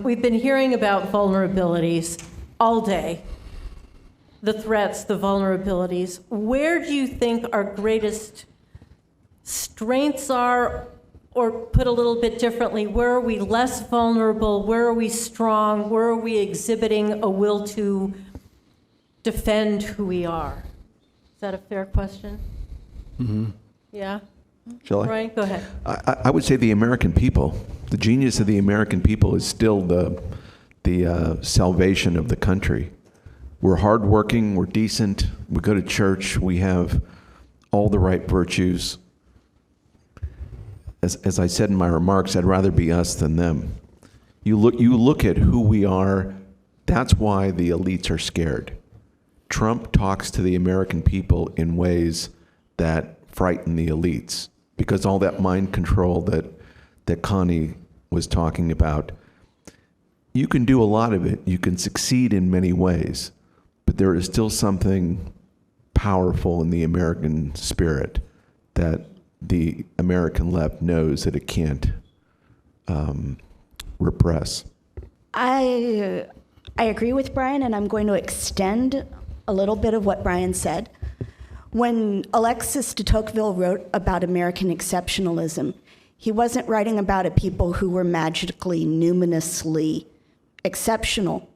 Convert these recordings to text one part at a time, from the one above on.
We've been hearing about vulnerabilities all day. The threats, the vulnerabilities. Where do you think our greatest strengths are, or put a little bit differently, where are we less vulnerable? Where are we strong? Where are we exhibiting a will to defend who we are? Is that a fair question? Mm-hmm. Yeah? Shall I? Brian, go ahead. I would say the American people. The genius of the American people is still the salvation of the country. We're hardworking, we're decent, we go to church, we have all the right virtues. As I said in my remarks, I'd rather be us than them. You look at who we are, that's why the elites are scared. Trump talks to the American people in ways that frighten the elites, because all that mind control that Connie was talking about, you can do a lot of it. You can succeed in many ways, but there is still something powerful in the American spirit that the American left knows that it can't repress. I agree with Brian, and I'm going to extend a little bit of what Brian said. When Alexis de Tocqueville wrote about American exceptionalism, he wasn't writing about a people who were magically, numinously exceptional.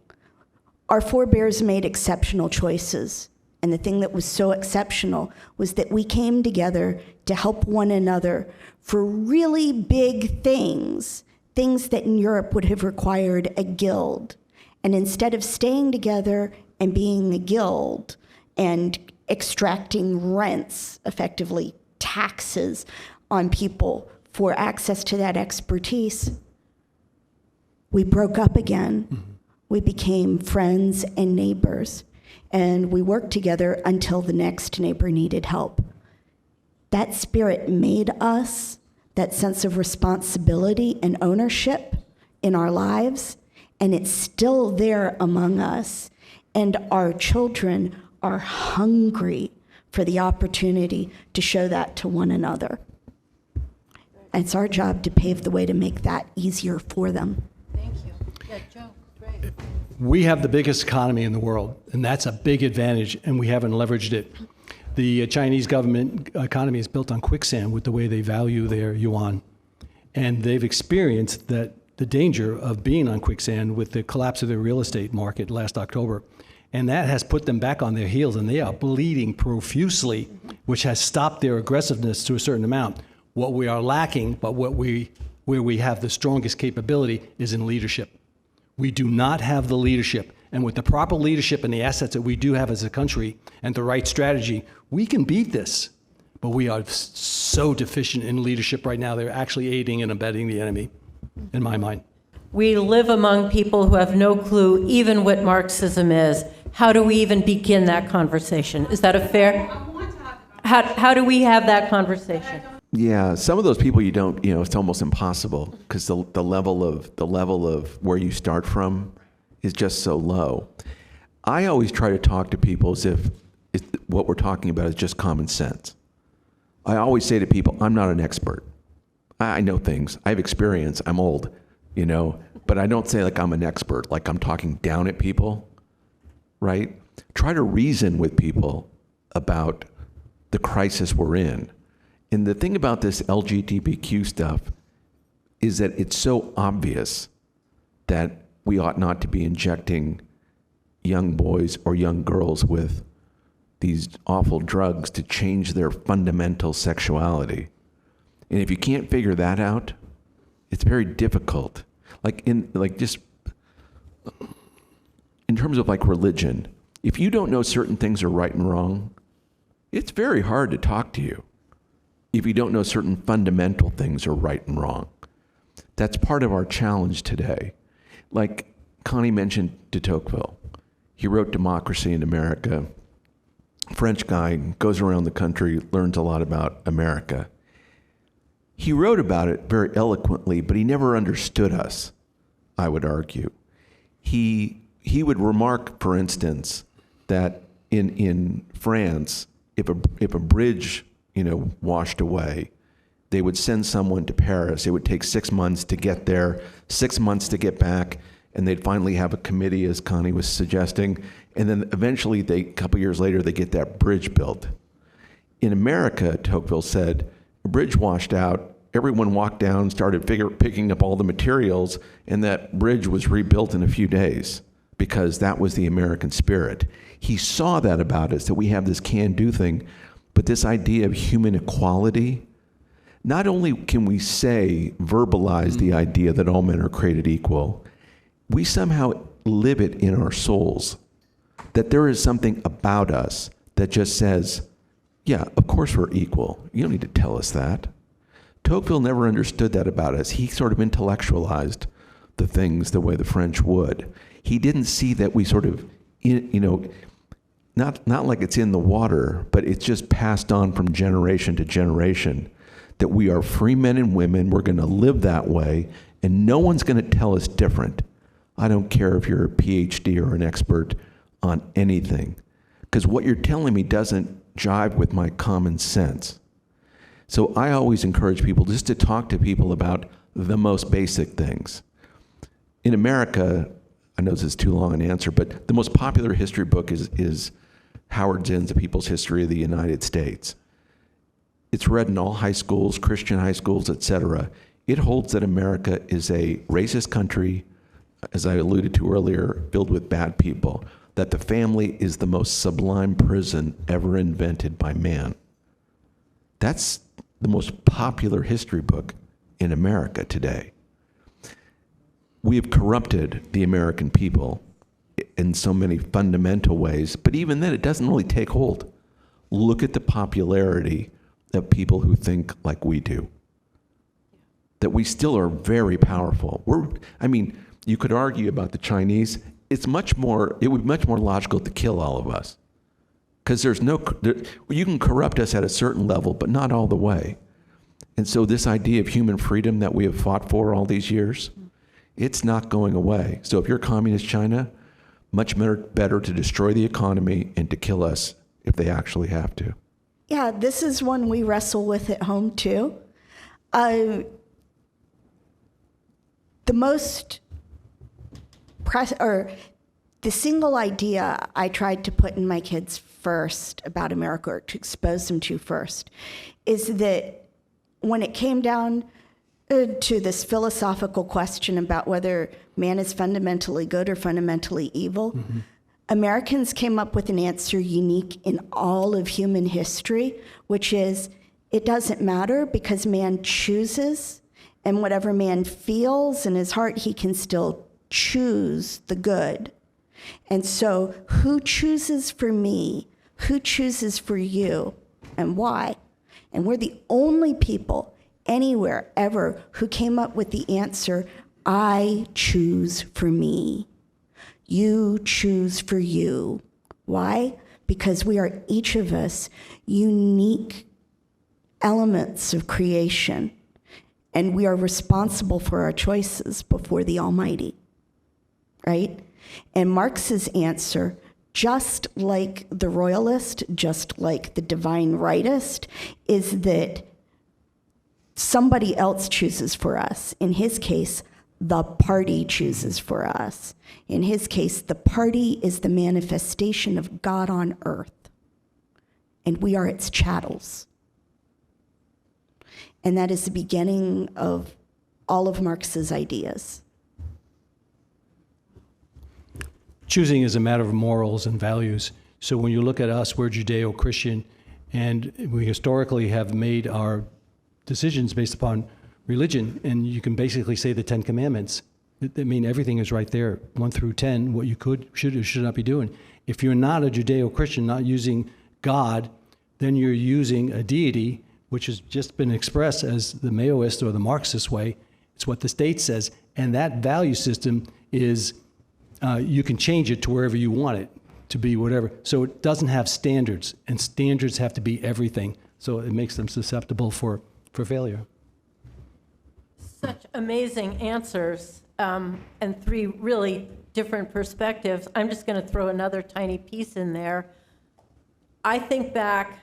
Our forebears made exceptional choices. And the thing that was so exceptional was that we came together to help one another for really big things that in Europe would have required a guild. And instead of staying together and being a guild and extracting rents, effectively taxes on people for access to that expertise, we broke up again. Mm-hmm. We became friends and neighbors. And we worked together until the next neighbor needed help. That spirit made us, that sense of responsibility and ownership in our lives, and it's still there among us. And our children are hungry for the opportunity to show that to one another. And it's our job to pave the way to make that easier for them. Thank you. Yeah, Joe, great. We have the biggest economy in the world, and that's a big advantage, and we haven't leveraged it. The Chinese government economy is built on quicksand with the way they value their yuan, and they've experienced the danger of being on quicksand with the collapse of their real estate market last October, and that has put them back on their heels, and they are bleeding profusely, which has stopped their aggressiveness to a certain amount. What we are lacking, but where we have the strongest capability, is in leadership. We do not have the leadership. And with the proper leadership and the assets that we do have as a country and the right strategy, we can beat this. But we are so deficient in leadership right now, they're actually aiding and abetting the enemy, in my mind. We live among people who have no clue even what Marxism is. How do we even begin that conversation? Is that a fair? How do we have that conversation? Yeah, some of those people you don't, it's almost impossible because the level of where you start from is just so low. I always try to talk to people as if what we're talking about is just common sense. I always say to people, I'm not an expert. I know things. I have experience. I'm old, but I don't say like I'm an expert, like I'm talking down at people, right? Try to reason with people about the crisis we're in. And the thing about this LGBTQ stuff is that it's so obvious that we ought not to be injecting young boys or young girls with these awful drugs to change their fundamental sexuality. And if you can't figure that out, it's very difficult. Just in terms of like religion, if you don't know certain things are right and wrong, it's very hard to talk to you. If you don't know certain fundamental things are right and wrong. That's part of our challenge today. Like Connie mentioned de Tocqueville. He wrote Democracy in America. French guy, goes around the country, learns a lot about America. He wrote about it very eloquently, but he never understood us, I would argue. He would remark, for instance, that in France, if a bridge washed away, they would send someone to Paris. It would take 6 months to get there, 6 months to get back, and they'd finally have a committee, as Connie was suggesting, and then eventually, a couple years later, they get that bridge built. In America, Tocqueville said, a bridge washed out, everyone walked down, started picking up all the materials, and that bridge was rebuilt in a few days because that was the American spirit. He saw that about us, that we have this can-do thing, but this idea of human equality, not only can we verbalize the idea that all men are created equal, we somehow live it in our souls, that there is something about us that just says, yeah, of course we're equal. You don't need to tell us that. Tocqueville never understood that about us. He sort of intellectualized the things the way the French would. He didn't see that we sort of, not like it's in the water, but it's just passed on from generation to generation, that we are free men and women, we're going to live that way, and no one's going to tell us different. I don't care if you're a PhD or an expert on anything, because what you're telling me doesn't jive with my common sense. So I always encourage people just to talk to people about the most basic things. In America, I know this is too long an answer, but the most popular history book is Howard Zinn's A People's History of the United States. It's read in all high schools, Christian high schools, etc. It holds that America is a racist country, as I alluded to earlier, filled with bad people, that the family is the most sublime prison ever invented by man. That's the most popular history book in America today. We have corrupted the American people in so many fundamental ways, but even then it doesn't really take hold. Look at the popularity of people who think like we do. That we still are very powerful. You could argue about the Chinese. It would be much more logical to kill all of us. Because you can corrupt us at a certain level, but not all the way. And so this idea of human freedom that we have fought for all these years, it's not going away. So if you're communist China, much better to destroy the economy and to kill us if they actually have to. Yeah, this is one we wrestle with at home too. The single idea I tried to put in my kids first about America, or to expose them to first, is that when it came down to this philosophical question about whether man is fundamentally good or fundamentally evil, Americans came up with an answer unique in all of human history, which is it doesn't matter because man chooses, and whatever man feels in his heart, he can still choose the good. And so who chooses for me? Who chooses for you? And why? And we're the only people anywhere ever who came up with the answer, I choose for me. You choose for you. Why? Because we are each of us unique elements of creation, and we are responsible for our choices before the Almighty, right? And Marx's answer, just like the royalist, just like the divine rightist, is that somebody else chooses for us. In his case, the party chooses for us. In his case, the party is the manifestation of God on earth, and we are its chattels. And that is the beginning of all of Marx's ideas. Choosing is a matter of morals and values. So when you look at us, we're Judeo-Christian, and we historically have made our decisions based upon religion, and you can basically say the 10 Commandments. I mean, everything is right there, 1 through 10, what you should or should not be doing. If you're not a Judeo-Christian, not using God, then you're using a deity, which has just been expressed as the Maoist or the Marxist way. It's what the state says, and that value system is, you can change it to wherever you want it to be, whatever. So it doesn't have standards, and standards have to be everything. So it makes them susceptible for failure. Such amazing answers, and three really different perspectives. I'm just going to throw another tiny piece in there. I think back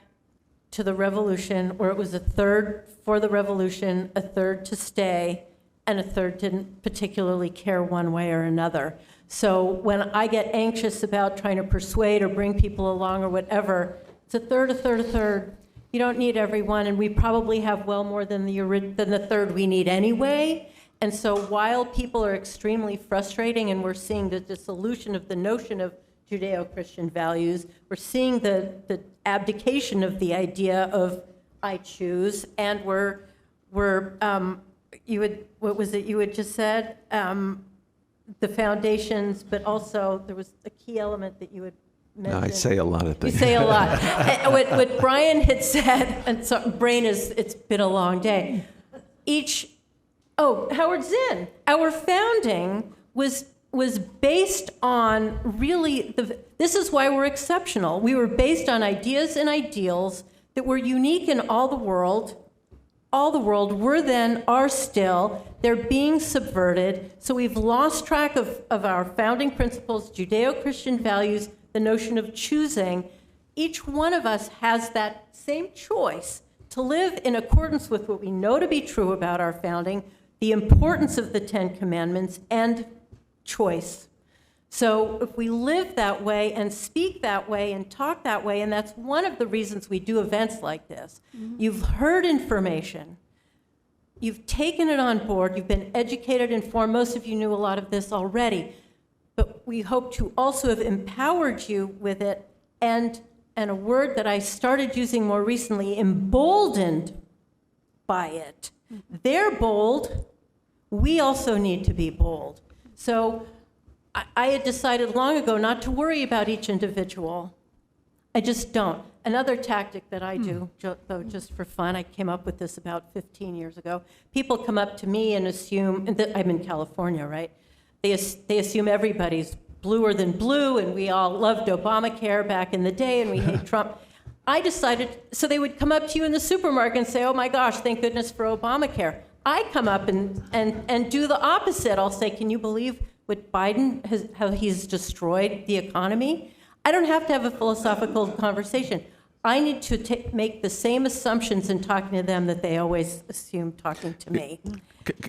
to the revolution, where it was a third for the revolution, a third to stay, and a third didn't particularly care one way or another. So when I get anxious about trying to persuade or bring people along or whatever, it's a third, a third, a third. You don't need everyone, and we probably have well more than the third we need anyway. And so while people are extremely frustrating and we're seeing the dissolution of the notion of Judeo-Christian values, we're seeing the abdication of the idea of I choose, and what was it you had just said? The foundations, but also there was a key element that you had mentioned. I say a lot of things. You say a lot. And what Brian had said, and so, it's been a long day. Howard Zinn, our founding was based on really, this is why we're exceptional. We were based on ideas and ideals that were unique in all the world, were then, are still. They're being subverted. So we've lost track of our founding principles, Judeo-Christian values, the notion of choosing. Each one of us has that same choice to live in accordance with what we know to be true about our founding, the importance of the Ten Commandments, and choice. So if we live that way and speak that way and talk that way, and that's one of the reasons we do events like this. Mm-hmm. You've heard information. You've taken it on board. You've been educated, informed. Most of you knew a lot of this already. But we hope to also have empowered you with it, and a word that I started using more recently, emboldened by it. They're bold. We also need to be bold. So I had decided long ago not to worry about each individual. I just don't. Another tactic that I do, though, just for fun, I came up with this about 15 years ago. People come up to me and assume, I'm in California, right? They assume everybody's bluer than blue, and we all loved Obamacare back in the day, and we hate Trump. I decided, so they would come up to you in the supermarket and say, oh my gosh, thank goodness for Obamacare. I come up and do the opposite. I'll say, can you believe what Biden how he's destroyed the economy? I don't have to have a philosophical conversation. I need to make the same assumptions in talking to them that they always assume talking to me.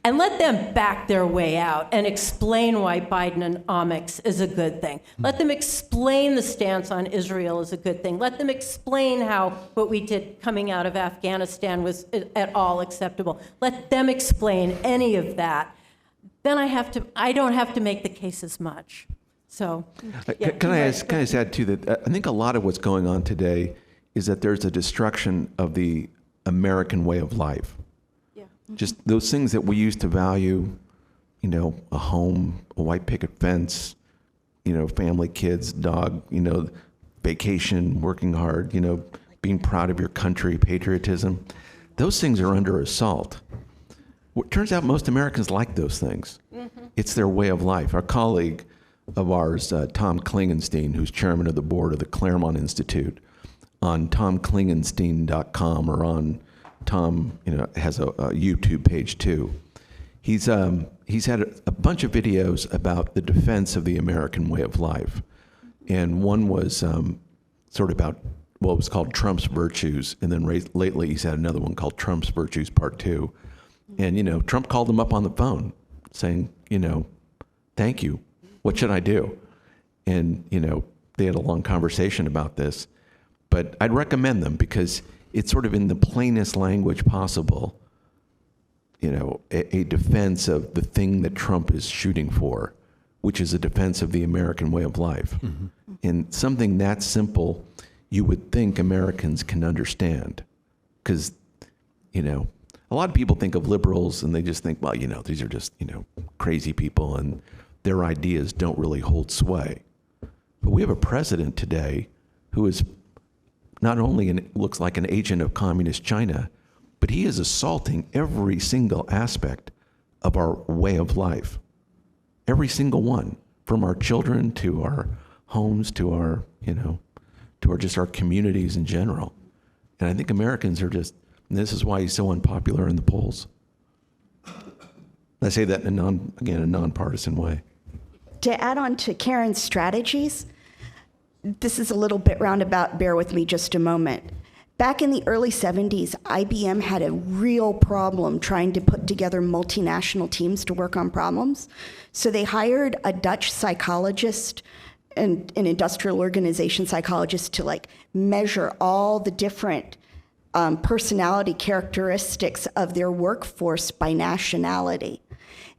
And let them back their way out and explain why Bidenomics is a good thing. Let them explain the stance on Israel is a good thing. Let them explain how what we did coming out of Afghanistan was at all acceptable. Let them explain any of that. Then I don't have to make the case as much. So, yeah. Can I just add too that I think a lot of what's going on today is that there's a destruction of the American way of life. Yeah. Just those things that we used to value, a home, a white picket fence, family, kids, dog, vacation, working hard, being proud of your country, patriotism. Those things are under assault. It turns out most Americans like those things. Mm-hmm. It's their way of life. Our colleague of ours, Tom Klingenstein, who's chairman of the board of the Claremont Institute, on tomklingenstein.com, or on Tom, has a YouTube page too. He's had a bunch of videos about the defense of the American way of life, and one was sort of about what was called Trump's virtues, and then lately he's had another one called Trump's Virtues Part 2. And Trump called him up on the phone, saying, thank you. What should I do? And they had a long conversation about this. But I'd recommend them because it's sort of in the plainest language possible, a defense of the thing that Trump is shooting for, which is a defense of the American way of life. Mm-hmm. And something that simple, you would think Americans can understand. Because, a lot of people think of liberals and they just think, well, these are just, crazy people and their ideas don't really hold sway. But we have a president today who is not only looks like an agent of communist China, but he is assaulting every single aspect of our way of life. Every single one, from our children to our homes to our, to our communities in general. And I think Americans are just, and this is why he's so unpopular in the polls. I say that in a nonpartisan way. To add on to Karen's strategies, this is a little bit roundabout, bear with me just a moment. Back in the early 70s, IBM had a real problem trying to put together multinational teams to work on problems. So they hired a Dutch psychologist and an industrial organization psychologist to like measure all the different personality characteristics of their workforce by nationality.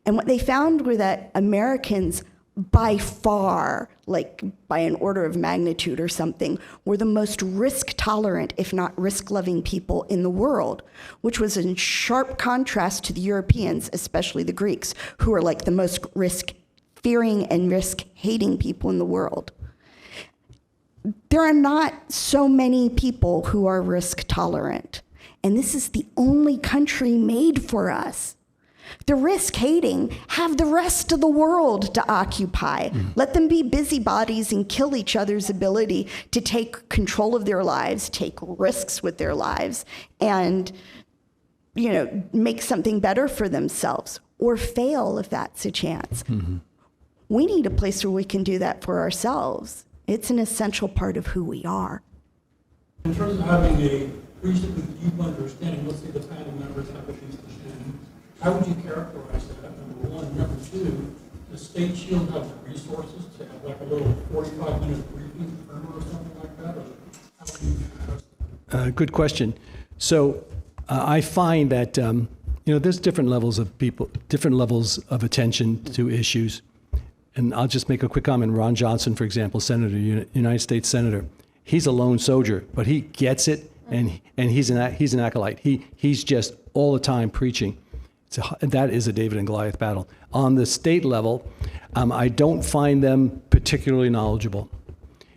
And what they found were that Americans, by far, like by an order of magnitude or something, were the most risk-tolerant, if not risk-loving people in the world, which was in sharp contrast to the Europeans, especially the Greeks, who are like the most risk-fearing and risk-hating people in the world. There are not so many people who are risk-tolerant, and this is the only country made for us. The risk-hating have the rest of the world to occupy. Let them be busybodies and kill each other's ability to take control of their lives, take risks with their lives, and make something better for themselves, or fail if that's a chance. We need a place where we can do that for ourselves. It's an essential part of who we are. In terms of having a reasonably deep understanding, let's say the panel members have a piece of understanding, how would you characterize that, number one? Number two, does State Shield have the resources to have like a little 45-minute briefing or something like that? Or how would you address that? Good question. So I find that, there's different levels of people, different levels of attention to issues. And I'll just make a quick comment. Ron Johnson, for example, Senator, United States Senator, he's a lone soldier, but he gets it, and he's an acolyte. He's just all the time preaching. That is a David and Goliath battle. On the state level, I don't find them particularly knowledgeable,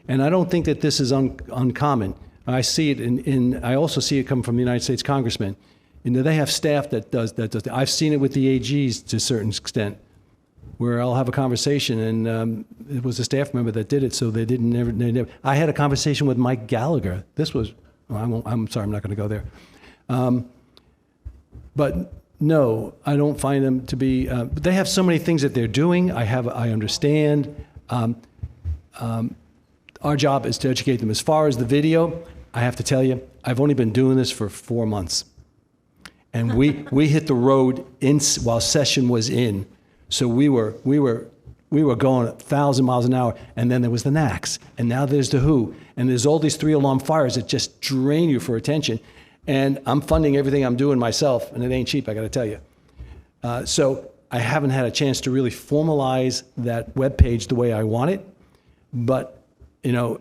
and I don't think that this is uncommon. I see it I also see it come from the United States congressmen. They have staff that does. I've seen it with the AGs to a certain extent, where I'll have a conversation, and it was a staff member that did it, so they never. I had a conversation with Mike Gallagher. This was, I'm sorry, I'm not going to go there. But no, I don't find them to be, they have so many things that they're doing. I understand. Our job is to educate them. As far as the video, I have to tell you, I've only been doing this for 4 months. And we hit the road while session was in. So we were going 1,000 miles an hour, and then there was the NACS, and now there's the WHO, and there's all these 3-alarm fires that just drain you for attention. And I'm funding everything I'm doing myself, and it ain't cheap, I got to tell you. So I haven't had a chance to really formalize that webpage the way I want it. But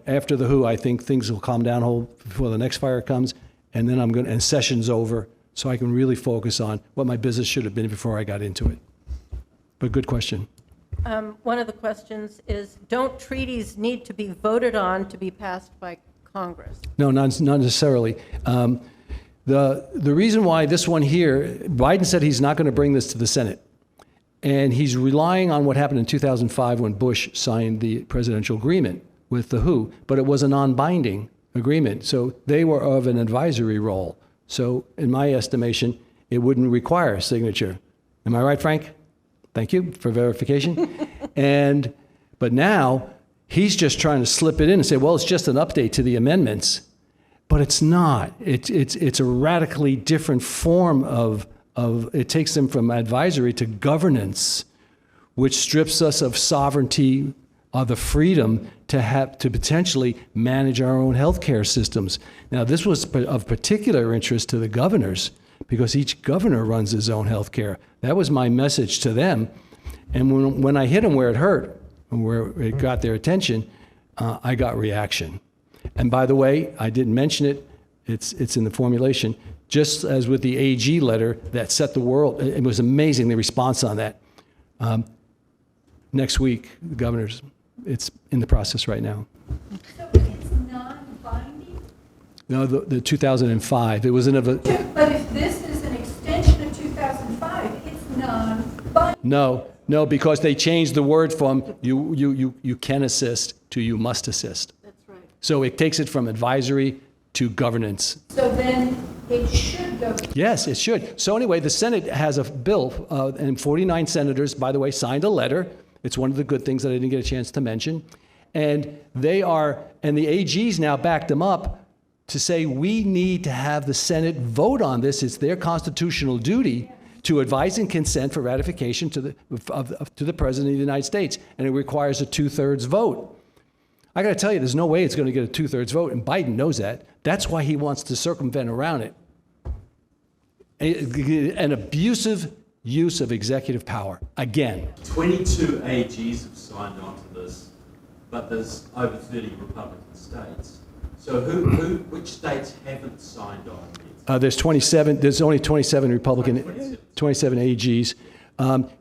after the WHO, I think things will calm down before the next fire comes, and then and session's over, so I can really focus on what my business should have been before I got into it. But good question. One of the questions is, don't treaties need to be voted on to be passed by Congress? No, not necessarily. The reason why this one here, Biden said he's not going to bring this to the Senate. And he's relying on what happened in 2005 when Bush signed the presidential agreement with the WHO, but it was a non-binding agreement. So they were of an advisory role. So in my estimation, it wouldn't require signature. Am I right, Frank? Thank you for verification. But now he's just trying to slip it in and say, well, it's just an update to the amendments. But it's not. It's a radically different form of it takes them from advisory to governance, which strips us of sovereignty, of the freedom to potentially manage our own healthcare systems. Now, this was of particular interest to the governors because each governor runs his own healthcare. That was my message to them. And when I hit them where it hurt, where it got their attention, I got reaction. And by the way, I didn't mention it, it's in the formulation, just as with the AG letter that set the world, it was amazing, the response on that. Next week, the governors, it's in the process right now. So it's non-binding? No, the 2005, it was But if this is an extension of 2005, it's non-binding. No, because they changed the word from you can assist to you must assist. That's right. So it takes it from advisory to governance. So then it should go. Yes, it should. So anyway, the Senate has a bill, and 49 senators, by the way, signed a letter. It's one of the good things that I didn't get a chance to mention. And the AGs now backed them up to say we need to have the Senate vote on this. It's their constitutional duty to advise and consent for ratification to the President of the United States, and it requires a 2/3 vote. I got to tell you, there's no way it's going to get a 2/3 vote, and Biden knows that. That's why he wants to circumvent around it. An abusive use of executive power, again. 22 AGs have signed on to this, but there's over 30 Republican states. So which states haven't signed on yet? There's 27. There's only 27 Republican, 27 AGs.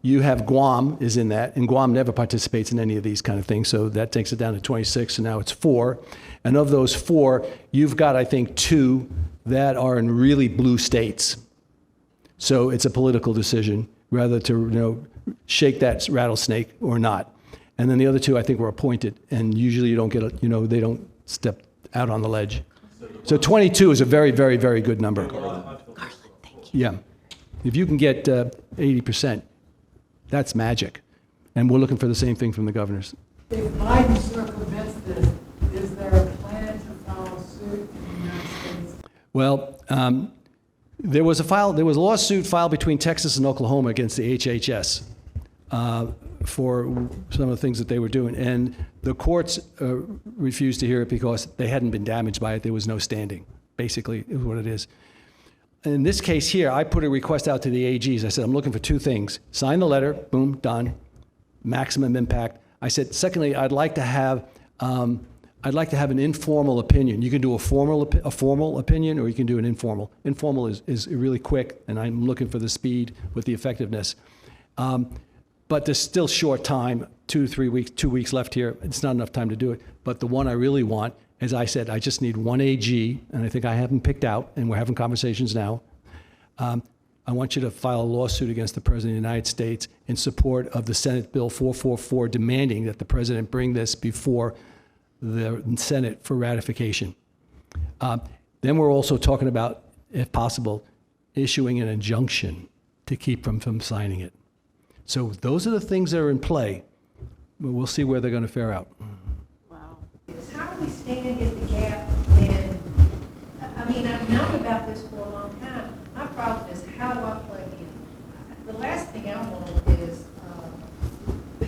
You have Guam is in that, and Guam never participates in any of these kind of things, so that takes it down to 26, and now it's 4. And of those 4, you've got, I think, 2 that are in really blue states. So it's a political decision whether to shake that rattlesnake or not. And then the other 2, I think, were appointed, and usually you don't get they don't step out on the ledge. So 22 is a very, very, very good number. Yeah. If you can get 80%, that's magic. And we're looking for the same thing from the governors. If Biden circumvents this, is there a plan to follow suit in the United States? Well, there was a lawsuit filed between Texas and Oklahoma against the HHS for some of the things that they were doing. And the courts refused to hear it because they hadn't been damaged by it. There was no standing, basically, is what it is. In this case here, I put a request out to the AGs. I said, I'm looking for 2 things. Sign the letter, boom, done, maximum impact. I said, secondly, I'd like to have an informal opinion. You can do a formal opinion, or you can do an informal. Informal is really quick, and I'm looking for the speed with the effectiveness. But there's still short time, 2 weeks left here. It's not enough time to do it. But the one I really want, as I said, I just need 1 AG, and I think I have them picked out, and we're having conversations now. I want you to file a lawsuit against the President of the United States in support of the Senate Bill 444, demanding that the President bring this before the Senate for ratification. Then we're also talking about, if possible, issuing an injunction to keep them from signing it. So those are the things that are in play. We'll see where they're going to fare out. Wow. How do we stand in the gap? And I mean, I've known about this for a long time. My problem is, how do I plug in? The last thing I want is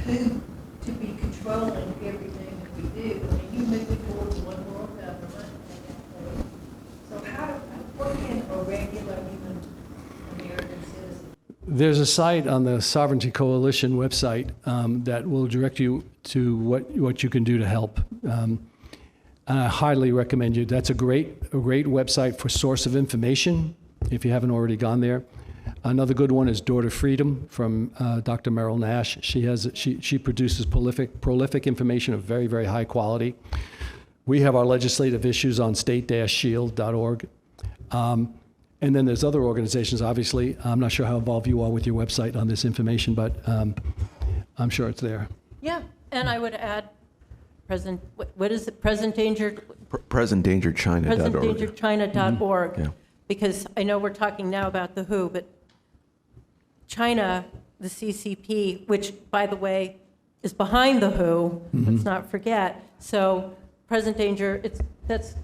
who to be controlling everything that we do. I mean, you moving towards one world government. So what can a regular human American citizen? There's a site on the Sovereignty Coalition website that will direct you to what you can do to help. I highly recommend you. That's a great website for source of information, if you haven't already gone there. Another good one is Door to Freedom from Dr. Merrill Nash. She produces prolific information of very, very high quality. We have our legislative issues on state-shield.org. And then there's other organizations, obviously. I'm not sure how involved you are with your website on this information, but I'm sure it's there. Yeah, and I would add, what is it, PresentDangerChina.org. PresentDangerChina.org. Yeah. Because I know we're talking now about the WHO, but China, the CCP, which, by the way, is behind the WHO, let's not forget. So that's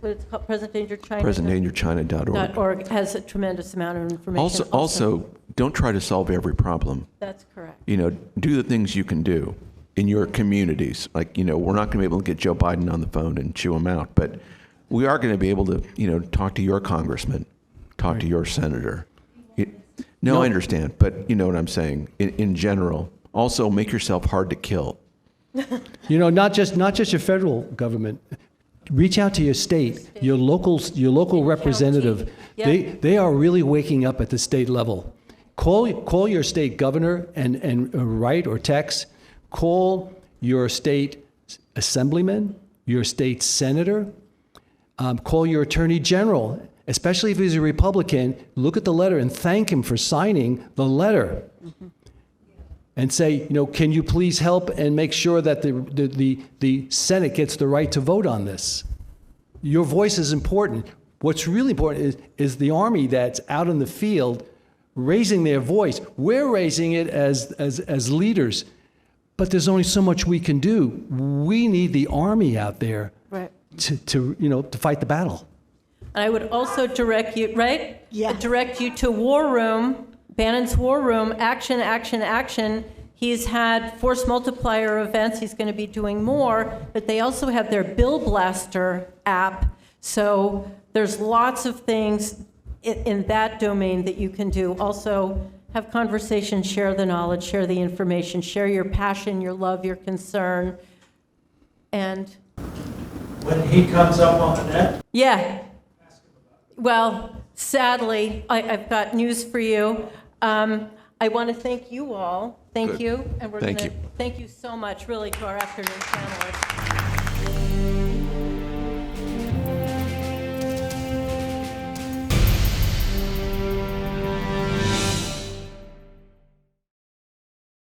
what it's called, PresentDangerChina.org has a tremendous amount of information. Also, don't try to solve every problem. That's correct. Do the things you can do in your communities. Like, we're not going to be able to get Joe Biden on the phone and chew him out, but we are going to be able to, talk to your congressman, talk to your senator. No, I understand, but you know what I'm saying. In general, also make yourself hard to kill. Not just your federal government. Reach out to your state, your local representative. Yep. They are really waking up at the state level. Call your state governor and write or text. Call your state assemblyman, your state senator. Call your attorney general, especially if he's a Republican. Look at the letter and thank him for signing the letter. Mm-hmm. And say, can you please help and make sure that the Senate gets the right to vote on this? Your voice is important. What's really important is the Army that's out in the field raising their voice. We're raising it as leaders, but there's only so much we can do. We need the Army out there Right. to fight the battle. And I would also direct you, right? Yeah. Direct you to War Room, Bannon's War Room, action, action, action. He's had force multiplier events. He's going to be doing more, but they also have their Bill Blaster app. So there's lots of things in that domain that you can do. Also, have conversations, share the knowledge, share the information, share your passion, your love, your concern. And When he comes up on the net, yeah. Well, sadly, I've got news for you. I want to thank you all. Thank Good. you. And we're Thank gonna you. thank you so much, really, to our afternoon panelists.